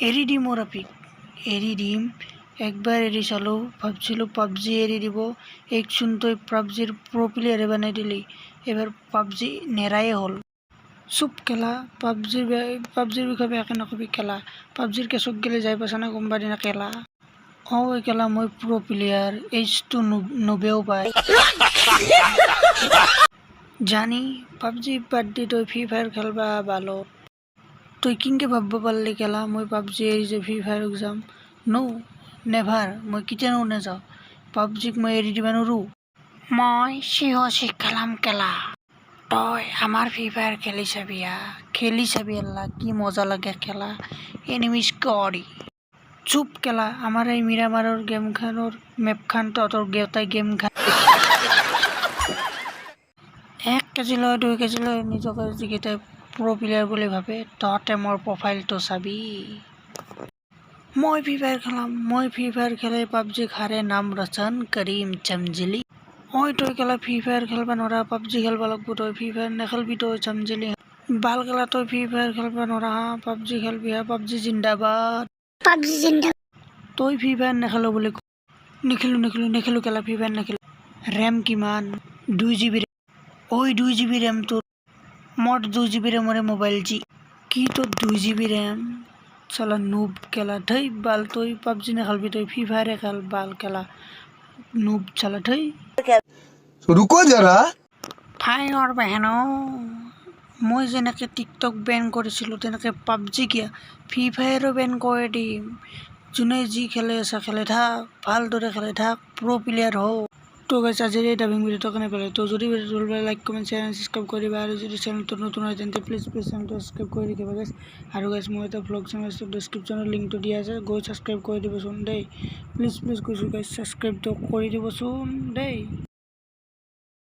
এৰি দিম ৰাপিক এৰি দিম। একবাৰ এৰি চালোঁ, ভাবছিলোঁ পাবজি এৰি দিব। একচোন তই পাবজিৰ প্ৰ' প্লেয়াৰে বনাই দিলি। এবাৰ পাবজি নেৰায়ে হ'ল। চুপ খেলা, পাবজিৰ বিষয়ে বেয়াকে নকবি খেলা। পাবজিৰ কেচক গেলে যাই পাইছা না কোনোবা দিনা খেলা? এই খেলা মই প্ৰ' প্লেয়াৰ, এইচটো নবেও পায়। জানি পাবজি বাদ দি তই ফ্ৰী ফায়াৰ খেলবা বালত। তই কিনকে ভাবব পাৰলি খেলা মই পাবজি এৰি যে ফ্ৰী ফায়াৰক যাম? নেভাৰ, মই কেতিয়াও নাযাওঁ। পাবজিক মই এৰি দিবা নোৱাৰোঁ। মই চিঅ'চি খেলাম খেলা। তই আমাৰ ফ্ৰী ফায়াৰ খেলি চাবি আল্লাহ কি মজা লাগে খেলা। এনিমিজ কৰি চুপ খেলা। আমাৰ এই মিৰামাৰৰ গেমখানৰ মেপখান তহঁতৰ গোটেই গেমখান 1 কেজি লয় 2 কেজি লয় নিজকে যিকেইটাই প্ৰ' প্লেয়াৰ বুলি ভাবে তহঁতে মোৰ প্ৰফাইলটো চাবি। মই ফ্ৰী ফায়াৰ খেলে পাবজি হাৰে নাম ৰচন কৰিম চমজিলি। তই খেলা ফ্ৰী ফায়াৰ খেলবা নৰা, পাবজি খেলবা লাগব। তই ফ্ৰী ফায়াৰ নেখেলবি তই চমজিলি বাল খেলা। তই ফ্ৰী ফায়াৰ খেলবা নৰা, পাবজি খেলবি হা। পাবজি জিন্দাবাদ। তই ফ্ৰী ফায়াৰ নেখেলো বুলি নেখেলো খেলা ফ্ৰী ফায়াৰ নেখেলো। ৰেম কিমান? 2 GB ৰেম। 2 GB ৰেম তোৰ? মোৰ 2 GB ৰেমৰে মোবাইল যি। কি তোৰ 2 GB ৰেম? চালা নুব খেলা ধৈ বাল। তই পাবজি নেখেলবি, তই ফ্ৰী ফায়াৰে খেল বাল খেলা নুব চালা ধৈ। रुको जरा ফাইনৰ বেহেনো মই যেনেকৈ টিকটক বেন কৰিছিলোঁ তেনেকৈ পাবজি কিয়া ফ্ৰী ফায়াৰো বেন কৰি দিম। যোনে যি খেলে আছে খেলে থাক, ভালদৰে খেলে থাক, প্ৰ' প্লেয়াৰ হওক। তো গাইছ আজিৰ এই ডাবিং ভিডিঅ'টো কেনে পালে? তো যদি ভিডিঅ'টো ভাল পালে like comment share and subscribe কৰি দিবা। আৰু যদি চেনেলটো নতুন হয় তেন্তে প্লিজ চেনেলটো ছাবস্ক্ৰাইব কৰি দিবা গাইছ। আৰু গাইছ মই এটা ভ্লগ চেনেল আছে, ডেছক্ৰিপশ্যনৰ লিংকটো দিয়া আছে, গৈ ছাবস্ক্ৰাইব কৰি দিবচোন দেই। প্লিজ কৈছোঁ গাইছ ছাবস্ক্ৰাইবটো কৰি দিবচোন দেই।